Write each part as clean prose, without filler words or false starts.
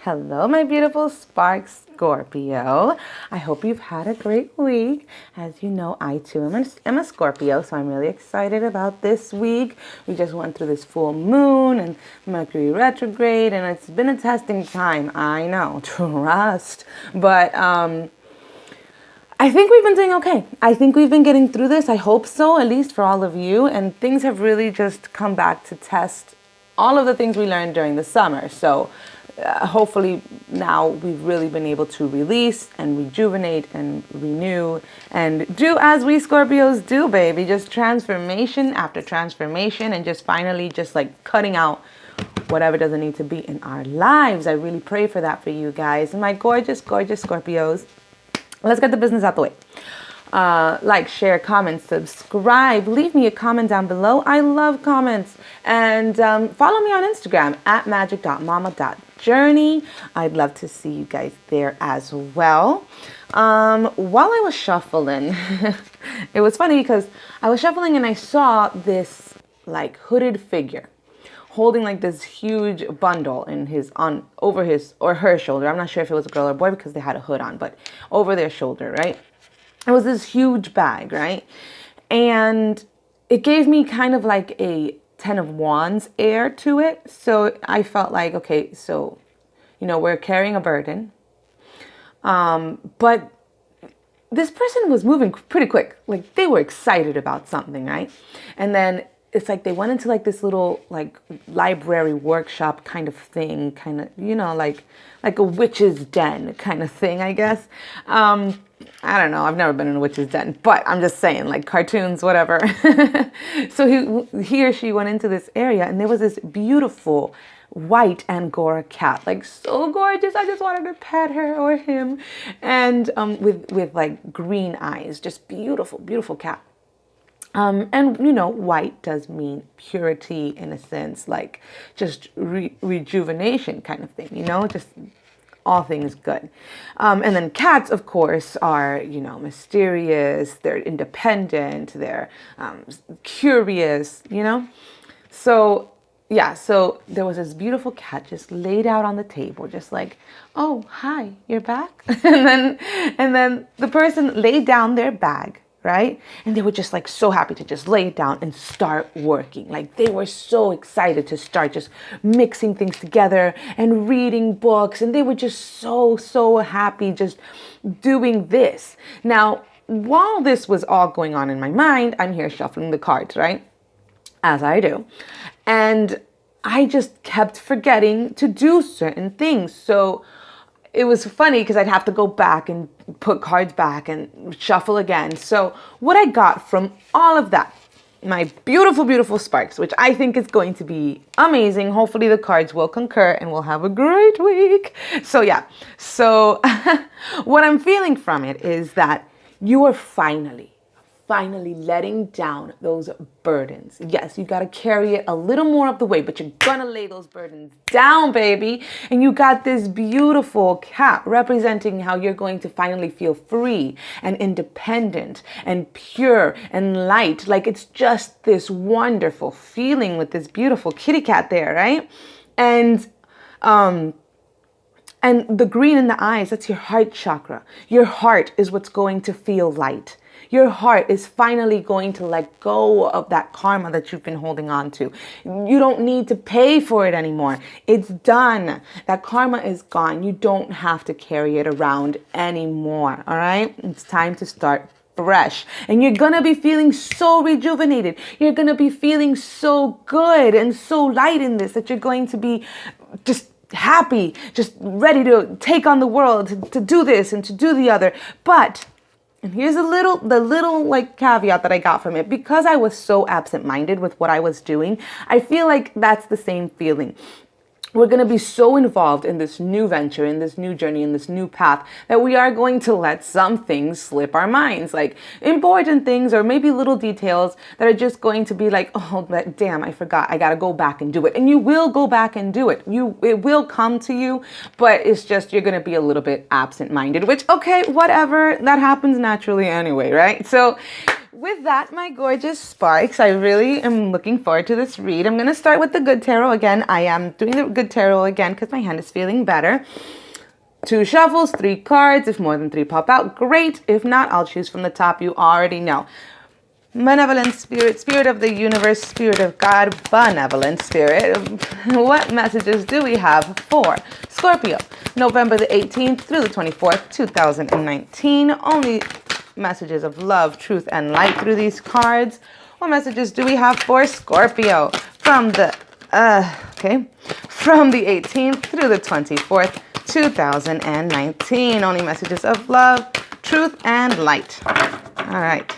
Hello, my beautiful spark Scorpio. I hope you've had a great week. As you know, I too am a Scorpio, so I'm really excited about this week. We just went through this full moon and Mercury retrograde, and it's been a testing time. I know, trust. But I think we've been doing okay. I think we've been getting through this. I hope so, at least for all of you. And things have really just come back to test all of the things we learned during the summer. So hopefully now we've really been able to release and rejuvenate and renew and do as we Scorpios do, baby. Just transformation after transformation and just finally just like cutting out whatever doesn't need to be in our lives. I really pray for that for you guys. And my gorgeous, gorgeous Scorpios. Let's get the business out the way. Like, share, comment, subscribe. Leave me a comment down below. I love comments. And follow me on Instagram at magic.mama.journey. I'd love to see you guys there as well. While I was shuffling, it was funny because I was shuffling and I saw this like hooded figure holding like this huge bundle in over his or her shoulder. I'm not sure if it was a girl or boy because they had a hood on, but over their shoulder, right? It was this huge bag, right? And it gave me kind of like a 10 of Wands air to it. So I felt like, okay, so, we're carrying a burden. But this person was moving pretty quick. Like they were excited about something, right? And then it's like they went into like this little like library workshop kind of thing, kind of, like a witch's den kind of thing, I guess. I don't know. I've never been in a witch's den, but I'm just saying, like cartoons, whatever. So he or she went into this area and there was this beautiful white Angora cat, like so gorgeous. I just wanted to pet her or him. And with like green eyes, just beautiful, beautiful cat. And white does mean purity in a sense, like just rejuvenation kind of thing, just all things good. And then cats, of course, are, mysterious, they're independent, they're curious, So, yeah, so there was this beautiful cat just laid out on the table, just like, oh, hi, you're back. and then the person laid down their bag, right? And they were just like so happy to just lay it down and start working. Like they were so excited to start just mixing things together and reading books. And they were just so happy just doing this. Now, while this was all going on in my mind, I'm here shuffling the cards, right? As I do. And I just kept forgetting to do certain things. So it was funny because I'd have to go back and put cards back and shuffle again. So what I got from all of that, my beautiful, beautiful sparks, which I think is going to be amazing. Hopefully the cards will concur and we'll have a great week. So yeah, so what I'm feeling from it is that you are finally letting down those burdens. Yes, you got to carry it a little more of the way, but you're going to lay those burdens down, baby. And you got this beautiful cat representing how you're going to finally feel free and independent and pure and light. Like it's just this wonderful feeling with this beautiful kitty cat there, right? And the green in the eyes, that's your heart chakra. Your heart is what's going to feel light. Your heart is finally going to let go of that karma that you've been holding on to. You don't need to pay for it anymore. It's done. That karma is gone. You don't have to carry it around anymore. All right? It's time to start fresh. And you're going to be feeling so rejuvenated. You're going to be feeling so good and so light in this that you're going to be just happy, just ready to take on the world, to do this and to do the other. But and here's the little like caveat that I got from it. Because I was so absent-minded with what I was doing, I feel like that's the same feeling. We're going to be so involved in this new venture, in this new journey, in this new path, that we are going to let some things slip our minds, like important things or maybe little details that are just going to be like, oh, but damn, I forgot. I got to go back and do it. And you will go back and do it. It will come to you, but it's just you're going to be a little bit absent-minded, which, okay, whatever. That happens naturally anyway, right? So with that, my gorgeous sparks, I really am looking forward to this read. I'm going to start with the good tarot again. I am doing the good tarot again because my hand is feeling better. 2 shuffles, 3 cards. If more than 3 pop out, great. If not, I'll choose from the top. You already know. Benevolent spirit, spirit of the universe, spirit of God, benevolent spirit. What messages do we have for Scorpio? November the 18th through the 24th, 2019. Only messages of love, truth, and light through these cards. What messages do we have for Scorpio from the 18th through the 24th, 2019. Only messages of love, truth, and light. All right.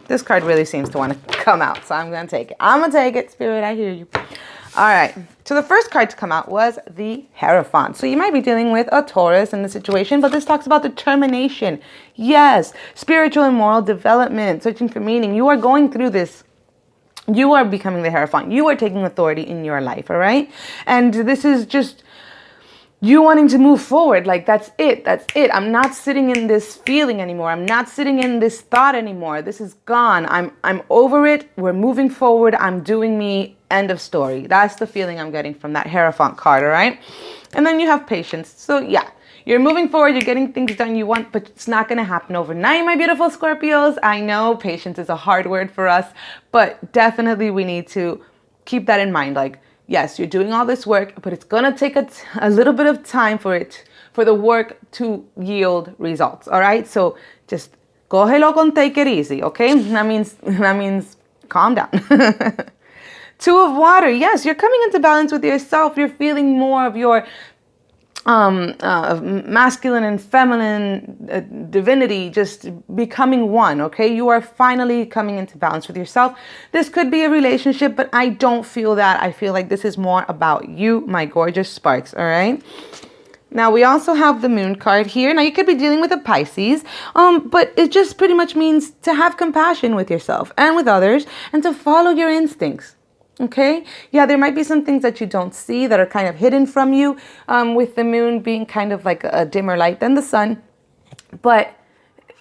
This card really seems to want to come out, so I'm going to take it. I'm going to take it, Spirit. I hear you. All right. So the first card to come out was the Hierophant. So you might be dealing with a Taurus in the situation, but this talks about determination. Yes. Spiritual and moral development, searching for meaning. You are going through this. You are becoming the Hierophant. You are taking authority in your life, all right? And this is just you wanting to move forward. Like, that's it. That's it. I'm not sitting in this feeling anymore. I'm not sitting in this thought anymore. This is gone. I'm over it. We're moving forward. I'm doing me. End of story. That's the feeling I'm getting from that Hierophant card, all right? And then you have patience. So, yeah. You're moving forward. You're getting things done you want, but it's not going to happen overnight, my beautiful Scorpios. I know patience is a hard word for us, but definitely we need to keep that in mind. Like, yes, you're doing all this work, but it's going to take a little bit of time for the work to yield results. All right. So just cógelo con take it easy. Okay. That means calm down. 2 of water. Yes. You're coming into balance with yourself. You're feeling more of your masculine and feminine divinity just becoming one. Okay, you are finally coming into balance with yourself. This could be a relationship, but I don't feel that. I feel like this is more about you, my gorgeous sparks. All right. Now we also have the Moon card here. Now you could be dealing with a Pisces, but it just pretty much means to have compassion with yourself and with others and to follow your instincts. Okay. Yeah, there might be some things that you don't see that are kind of hidden from you, with the moon being kind of like a dimmer light than the sun. But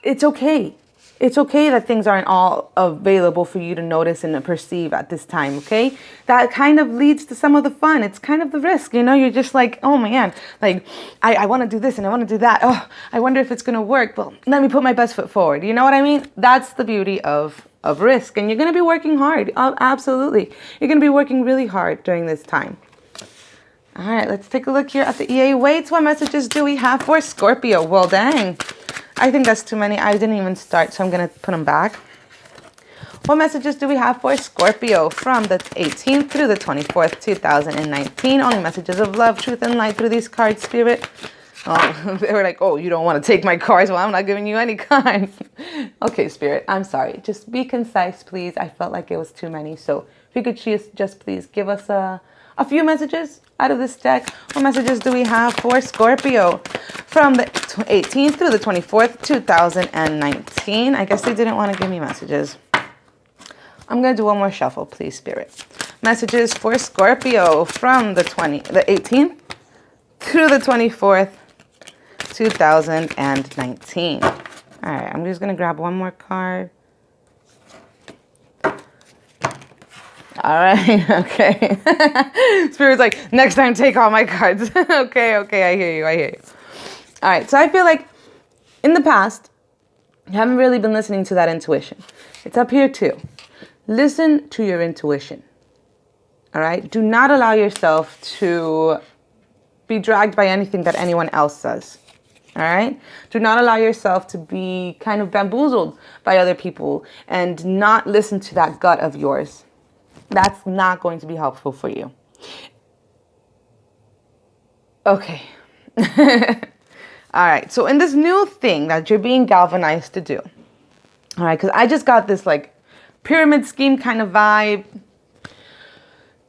it's okay. It's okay that things aren't all available for you to notice and perceive at this time. Okay. That kind of leads to some of the fun. It's kind of the risk. You know, you're just like, oh man, like I want to do this and I want to do that. Oh, I wonder if it's going to work. Well, let me put my best foot forward. You know what I mean? That's the beauty of risk. And you're going to be working hard. Absolutely. You're going to be working really hard during this time. All right, let's take a look here at the EA weights. What messages do we have for Scorpio? Well, dang. I think that's too many. I didn't even start, so I'm going to put them back. What messages do we have for Scorpio from the 18th through the 24th, 2019? Only messages of love, truth, and light through these cards, Spirit. Oh, they were like, oh, you don't want to take my cards? Well, I'm not giving you any cards. Okay, Spirit, I'm sorry. Just be concise, please. I felt like it was too many. So if you could just please give us a few messages out of this deck. What messages do we have for Scorpio from the 18th through the 24th, 2019? I guess they didn't want to give me messages. I'm going to do one more shuffle, please, Spirit. Messages for Scorpio from the 18th through the 24th, 2019. All right, I'm just going to grab one more card. All right, okay. Spirit's like, next time, take all my cards. Okay, I hear you. All right, so I feel like in the past, you haven't really been listening to that intuition. It's up here too. Listen to your intuition. All right, do not allow yourself to be dragged by anything that anyone else says. All right. Do not allow yourself to be kind of bamboozled by other people and not listen to that gut of yours. That's not going to be helpful for you. Okay. All right. So in this new thing that you're being galvanized to do. All right. Because I just got this like pyramid scheme kind of vibe.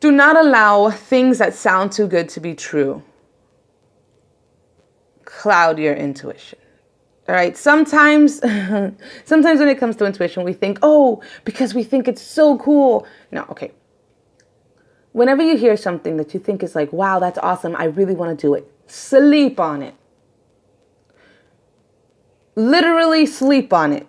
Do not allow things that sound too good to be true cloud your intuition. All right. Sometimes when it comes to intuition, we think, oh, because we think it's so cool. No. Okay. Whenever you hear something that you think is like, wow, that's awesome. I really want to do it. Sleep on it. Literally sleep on it.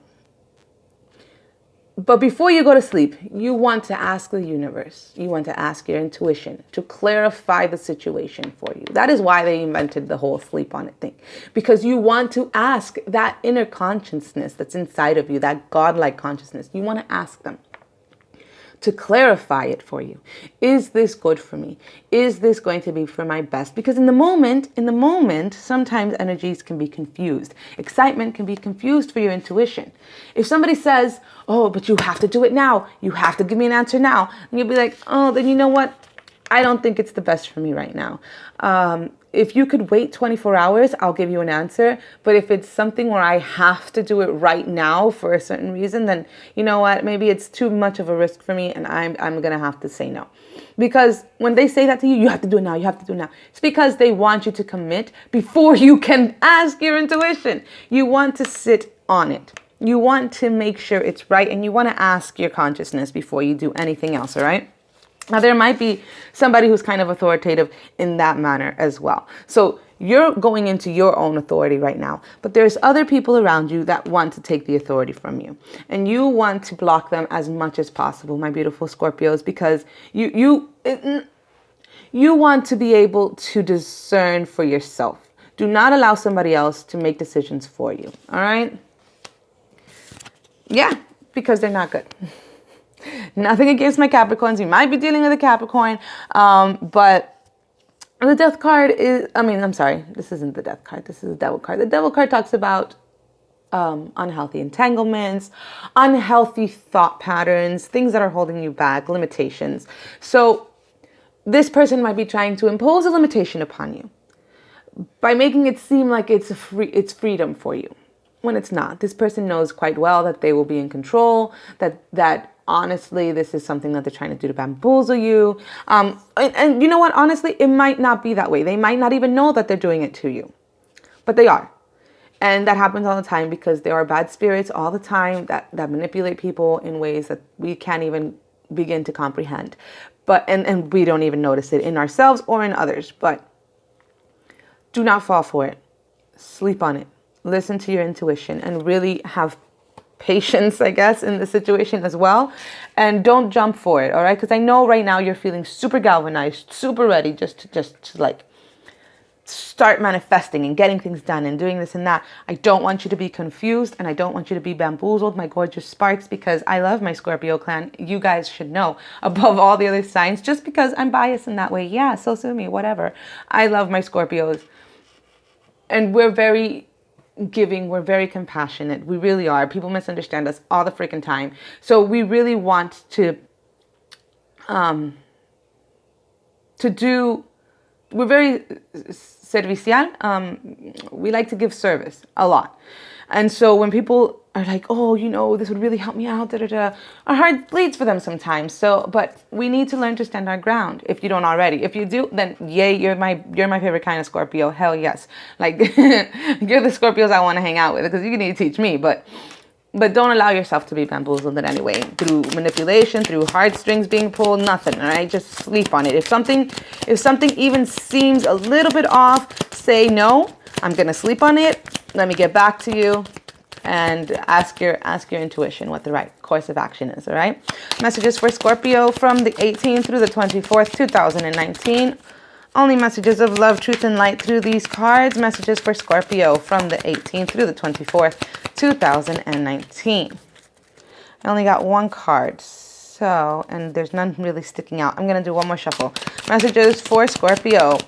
But before you go to sleep, you want to ask the universe, you want to ask your intuition to clarify the situation for you. That is why they invented the whole sleep on it thing. Because you want to ask that inner consciousness that's inside of you, that godlike consciousness. You want to ask them to clarify it for you. Is this good for me? Is this going to be for my best? Because in the moment, sometimes energies can be confused. Excitement can be confused for your intuition. If somebody says, oh, but you have to do it now, you have to give me an answer now, and you'll be like, oh, then you know what? I don't think it's the best for me right now. If you could wait 24 hours, I'll give you an answer. But if it's something where I have to do it right now for a certain reason, then you know what? Maybe it's too much of a risk for me and I'm going to have to say no. Because when they say that to you, you have to do it now, you have to do it now. It's because they want you to commit before you can ask your intuition. You want to sit on it. You want to make sure it's right, and you want to ask your consciousness before you do anything else, all right? Now, there might be somebody who's kind of authoritative in that manner as well. So you're going into your own authority right now, but there's other people around you that want to take the authority from you. And you want to block them as much as possible, my beautiful Scorpios, because you want to be able to discern for yourself. Do not allow somebody else to make decisions for you, all right? Yeah, because they're not good. Nothing against my Capricorns. You might be dealing with a Capricorn, but the death card is, I'm sorry, this isn't the death card. This is the devil card. The devil card talks about unhealthy entanglements, unhealthy thought patterns, things that are holding you back, limitations. So this person might be trying to impose a limitation upon you by making it seem like it's freedom for you, when it's not. This person knows quite well that they will be in control, that honestly, this is something that they're trying to do to bamboozle you. And you know what? Honestly, it might not be that way. They might not even know that they're doing it to you, but they are. And that happens all the time because there are bad spirits all the time that manipulate people in ways that we can't even begin to comprehend. But and we don't even notice it in ourselves or in others. But do not fall for it. Sleep on it. Listen to your intuition and really have patience, I guess, in the situation as well. And don't jump for it, all right? Because I know right now you're feeling super galvanized, super ready just to like start manifesting and getting things done and doing this and that. I don't want you to be confused, and I don't want you to be bamboozled, my gorgeous sparks, because I love my Scorpio clan. You guys should know above all the other signs, just because I'm biased in that way. Yeah, so sue me, whatever. I love my Scorpios. And we're very giving, we're very compassionate. We really are. People misunderstand us all the freaking time. So we really want to do, we're very servicial. We like to give service a lot. And so when people are like, oh, you know, this would really help me out, our heart bleeds for them sometimes. So, but we need to learn to stand our ground if you don't already. If you do, then yay, you're my favorite kind of Scorpio. Hell yes. Like, you're the Scorpios I want to hang out with, because you need to teach me. But don't allow yourself to be bamboozled in any way through manipulation, through heartstrings being pulled, nothing, all right? Just sleep on it. If something even seems a little bit off, say no, I'm going to sleep on it. Let me get back to you, and ask your intuition what the right course of action is, all right? Messages for Scorpio from the 18th through the 24th, 2019. Only messages of love, truth, and light through these cards. Messages for Scorpio from the 18th through the 24th, 2019. I only got one card, so, and there's none really sticking out. I'm going to do one more shuffle. Messages for Scorpio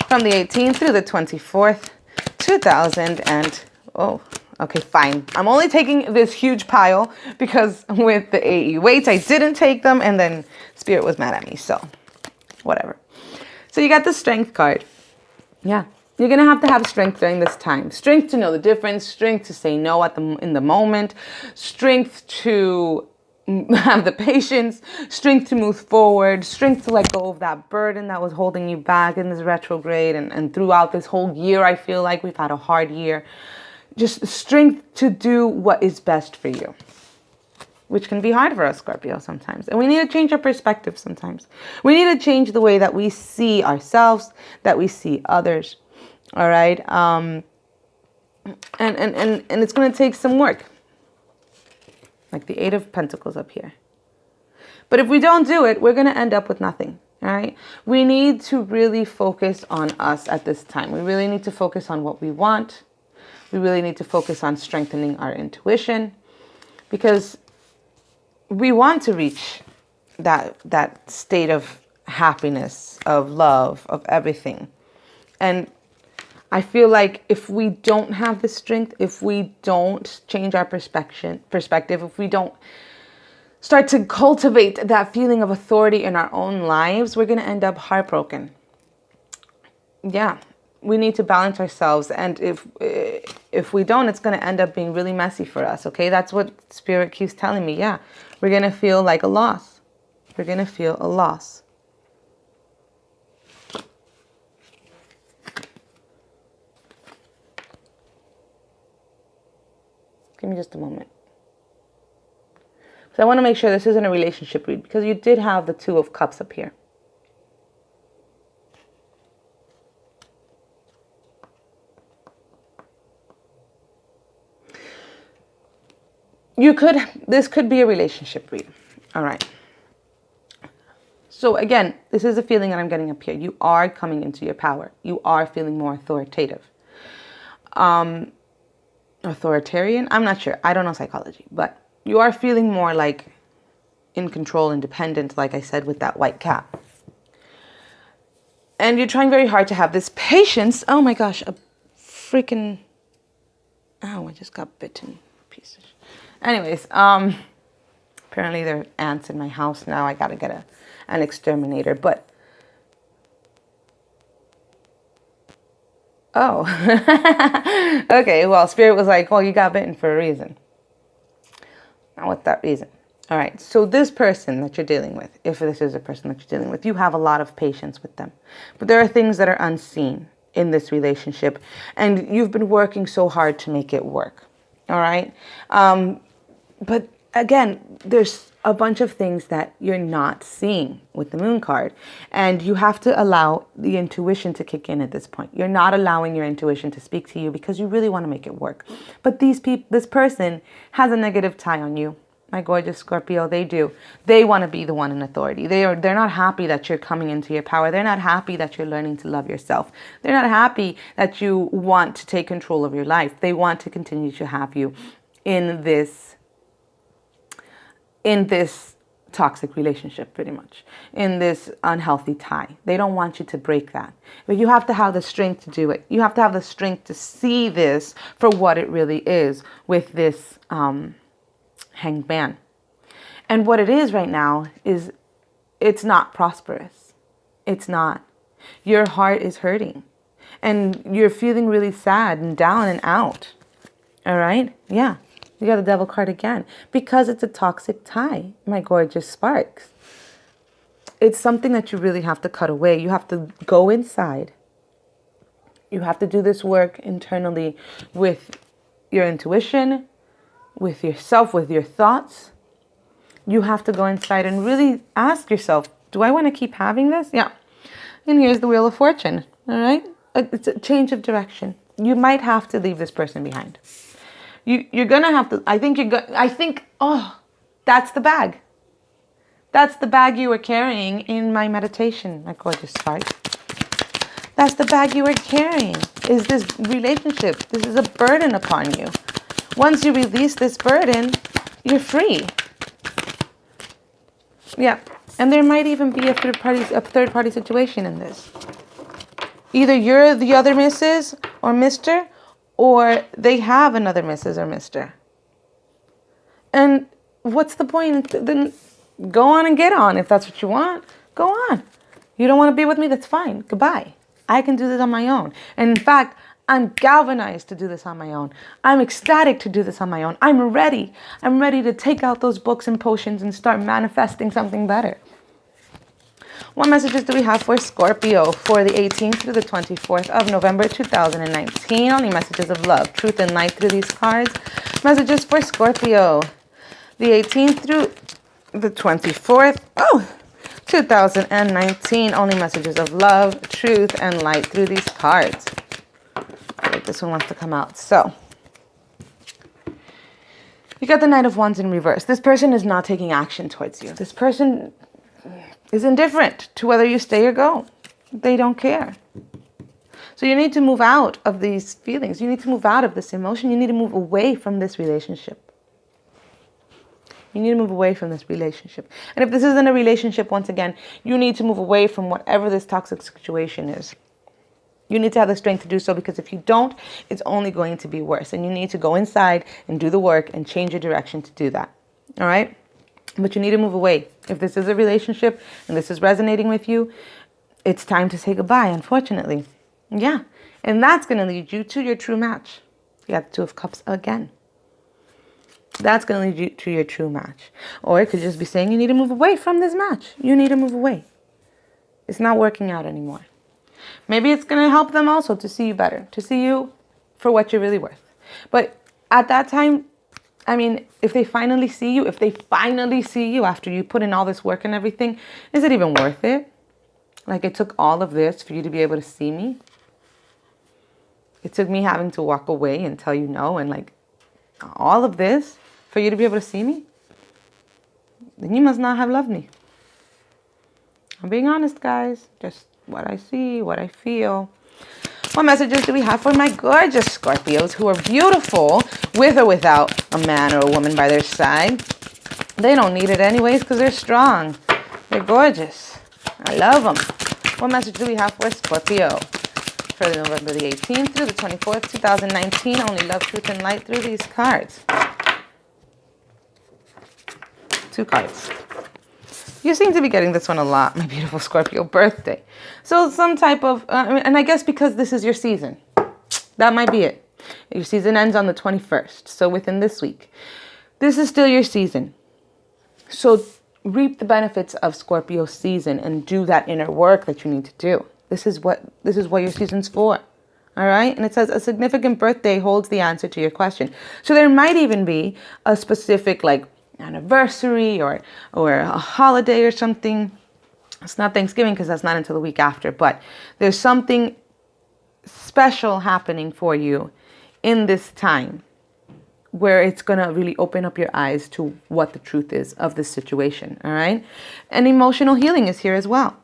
from the 18th through the 24th, 2000 and, oh, okay, fine. I'm only taking this huge pile because with the AE weights, I didn't take them, and then Spirit was mad at me, so whatever. So you got the Strength card. Yeah, you're going to have strength during this time. Strength to know the difference, strength to say no in the moment, strength to have the patience, strength to move forward, strength to let go of that burden that was holding you back in this retrograde and throughout this whole year. I feel like we've had a hard year. Just strength to do what is best for you, which can be hard for us, Scorpio, sometimes. And we need to change our perspective sometimes. We need to change the way that we see ourselves, that we see others. All right? And it's going to take some work. like the Eight of Pentacles up here. But if we don't do it, we're going to end up with nothing. All right. We need to really focus on us at this time. We really need to focus on what we want. We really need to focus on strengthening our intuition, because we want to reach that state of happiness, of love, of everything. And I feel like if we don't have the strength, if we don't change our perspective, if we don't start to cultivate that feeling of authority in our own lives, we're going to end up heartbroken. Yeah, we need to balance ourselves. And if we don't, it's going to end up being really messy for us. Okay, that's what Spirit keeps telling me. Yeah, we're going to feel like a loss. We're going to feel a loss. Give me just a moment. So I want to make sure this isn't a relationship read, because you did have the Two of Cups up here. This could be a relationship read. All right. So again, this is a feeling that I'm getting up here. You are coming into your power. You are feeling more authoritative. Authoritarian? I'm not sure. I don't know psychology, but you are feeling more like in control, independent, like I said, with that white cat. And you're trying very hard to have this patience. Oh my gosh, a freaking... Oh, I just got bitten. Piece of... Anyways, apparently there are ants in my house now. I gotta get an exterminator, but... Oh. Okay, well, Spirit was like, well, you got bitten for a reason. Now, what's that reason? All right, so this person that you're dealing with, if this is a person that you're dealing with, you have a lot of patience with them. But there are things that are unseen in this relationship, and you've been working so hard to make it work. All right? But again, there's a bunch of things that you're not seeing with the Moon card, and you have to allow the intuition to kick in at this point. You're not allowing your intuition to speak to you because you really want to make it work. But this person has a negative tie on you. My gorgeous Scorpio, they do. They want to be the one in authority. They're not happy that you're coming into your power. They're not happy that you're learning to love yourself. They're not happy that you want to take control of your life. They want to continue to have you in this toxic relationship, pretty much, in this unhealthy tie. They don't want you to break that. But you have to have the strength to do it. You have to have the strength to see this for what it really is with this Hanged Man. And what it is right now is it's not prosperous. It's not. Your heart is hurting. And you're feeling really sad and down and out. All right? Yeah. You got the Devil card again. Because it's a toxic tie, my gorgeous Sparks. It's something that you really have to cut away. You have to go inside. You have to do this work internally with your intuition, with yourself, with your thoughts. You have to go inside and really ask yourself, do I want to keep having this? Yeah. And here's the Wheel of Fortune. All right? It's a change of direction. You might have to leave this person behind. You're going to have to, oh, that's the bag. That's the bag you were carrying in my meditation, my gorgeous Spark. That's the bag you were carrying, is this relationship. This is a burden upon you. Once you release this burden, you're free. Yeah, and there might even be a third party situation in this. Either you're the other Mrs. or Mr., or they have another Mrs. or Mr. And what's the point? Then go on and get on. If that's what you want, go on. You don't want to be with me? That's fine. Goodbye. I can do this on my own. And in fact, I'm galvanized to do this on my own. I'm ecstatic to do this on my own. I'm ready. I'm ready to take out those books and potions and start manifesting something better. What messages do we have for Scorpio for the 18th through the 24th of November 2019? Only messages of love, truth, and light through these cards. Messages for Scorpio, the 18th through the 24th. 2019. Only messages of love, truth, and light through these cards. All right, this one wants to come out. So, you got the Knight of Wands in reverse. This person is not taking action towards you. This person is indifferent to whether you stay or go. They don't care. So you need to move out of these feelings. You need to move out of this emotion. You need to move away from this relationship. You need to move away from this relationship. And if this isn't a relationship, once again, you need to move away from whatever this toxic situation is. You need to have the strength to do so, because if you don't, it's only going to be worse. And you need to go inside and do the work and change your direction to do that. All right? But you need to move away. If this is a relationship and this is resonating with you, it's time to say goodbye, unfortunately. Yeah. And that's going to lead you to your true match. You got the Two of Cups again. That's going to lead you to your true match. Or it could just be saying you need to move away from this match. You need to move away. It's not working out anymore. Maybe it's going to help them also to see you better, to see you for what you're really worth. But at that time, I mean, if they finally see you after you put in all this work and everything, is it even worth it? Like, it took all of this for you to be able to see me. It took me having to walk away and tell you no, and like all of this for you to be able to see me? Then you must not have loved me. I'm being honest, guys. Just what I see, what I feel. What messages do we have for my gorgeous Scorpios who are beautiful with or without a man or a woman by their side? They don't need it anyways because they're strong. They're gorgeous. I love them. What message do we have for Scorpio? For November the 18th through the 24th, 2019. Only love, truth, and light through these cards. 2 cards. You seem to be getting this one a lot, my beautiful Scorpio birthday. So some type of, and I guess because this is your season, that might be it. Your season ends on the 21st, so within this week. This is still your season. So reap the benefits of Scorpio's season and do that inner work that you need to do. This is what your season's for. All right? And it says a significant birthday holds the answer to your question. So there might even be a specific like anniversary or a holiday or something. It's not Thanksgiving because that's not until the week after, but there's something special happening for you in this time where it's going to really open up your eyes to what the truth is of this situation. All right? And emotional healing is here as well.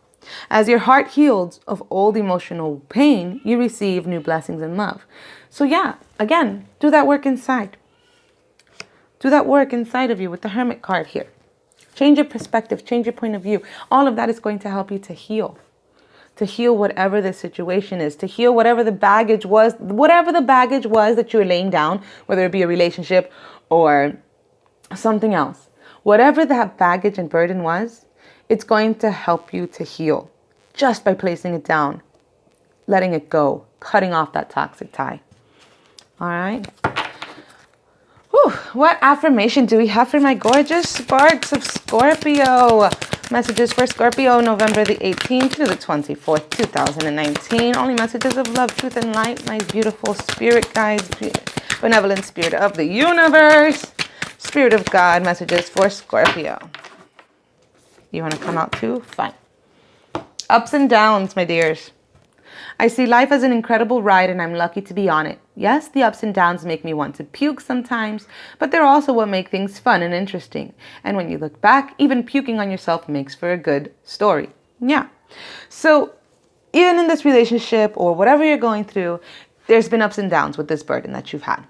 As your heart heals of old emotional pain, you receive new blessings and love. So yeah, again, do that work inside. Do that work inside of you with the Hermit card here. Change your perspective, change your point of view. All of that is going to help you to heal. To heal whatever the situation is. To heal whatever the baggage was. Whatever the baggage was that you were laying down, whether it be a relationship or something else. Whatever that baggage and burden was, it's going to help you to heal. Just by placing it down. Letting it go. Cutting off that toxic tie. All right? Whew, what affirmation do we have for my gorgeous sparks of Scorpio? Messages for Scorpio, November the 18th to the 24th, 2019. Only messages of love, truth, and light. My beautiful spirit guides, benevolent spirit of the universe, spirit of God. Messages for Scorpio. You want to come out too? Fine. Ups and downs, my dears. I see life as an incredible ride and I'm lucky to be on it. Yes, the ups and downs make me want to puke sometimes, but they're also what make things fun and interesting. And when you look back, even puking on yourself makes for a good story. Yeah. So even in this relationship or whatever you're going through, there's been ups and downs with this burden that you've had.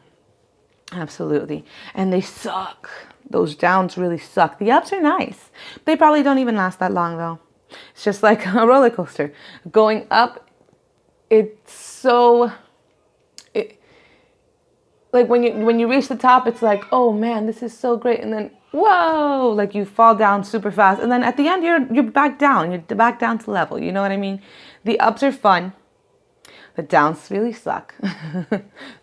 Absolutely. And they suck. Those downs really suck. The ups are nice. They probably don't even last that long though. It's just like a roller coaster. Going up, it's so, like when you reach the top, it's like, oh man, this is so great. And then, whoa, like you fall down super fast. And then at the end, you're back down. You're back down to level. You know what I mean? The ups are fun. The downs really suck.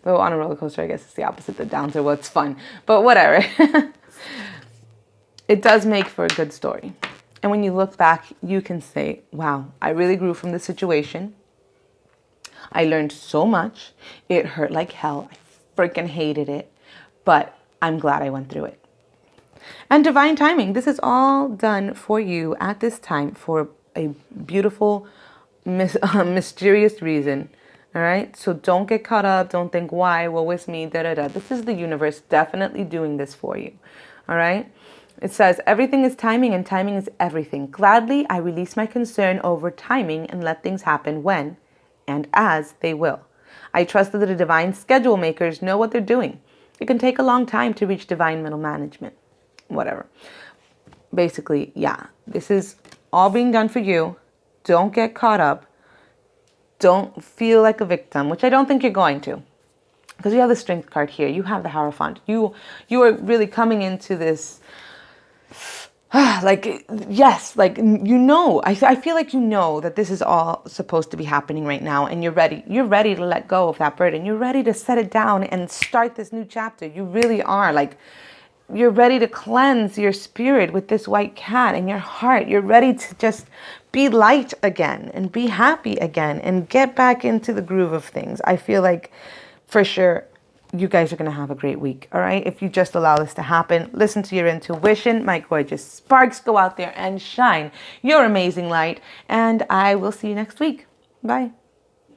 Though on a roller coaster, I guess it's the opposite. The downs are what's fun. But whatever. It does make for a good story. And when you look back, you can say, wow, I really grew from this situation. I learned so much. It hurt like hell. I freaking hated it. But I'm glad I went through it. And divine timing. This is all done for you at this time for a beautiful, mysterious reason. All right. So don't get caught up. Don't think, why? Woe is me. Da da da. This is the universe definitely doing this for you. All right. It says, everything is timing and timing is everything. Gladly, I release my concern over timing and let things happen when and as they will. I trust that the divine schedule makers know what they're doing. It can take a long time to reach divine middle management. Whatever. Basically, yeah, this is all being done for you. Don't get caught up. Don't feel like a victim, which I don't think you're going to. Because you have the Strength card here. You have the Hierophant. You are really coming into this like, yes, like, I feel like that this is all supposed to be happening right now, and you're ready to let go of that burden. You're ready to set it down and start this new chapter. You really are. Like, you're ready to cleanse your spirit with this white cat and your heart. You're ready to just be light again and be happy again and get back into the groove of things. I feel like for sure you guys are going to have a great week. All right. If you just allow this to happen, listen to your intuition. My gorgeous sparks, go out there and shine your amazing light. And I will see you next week. Bye.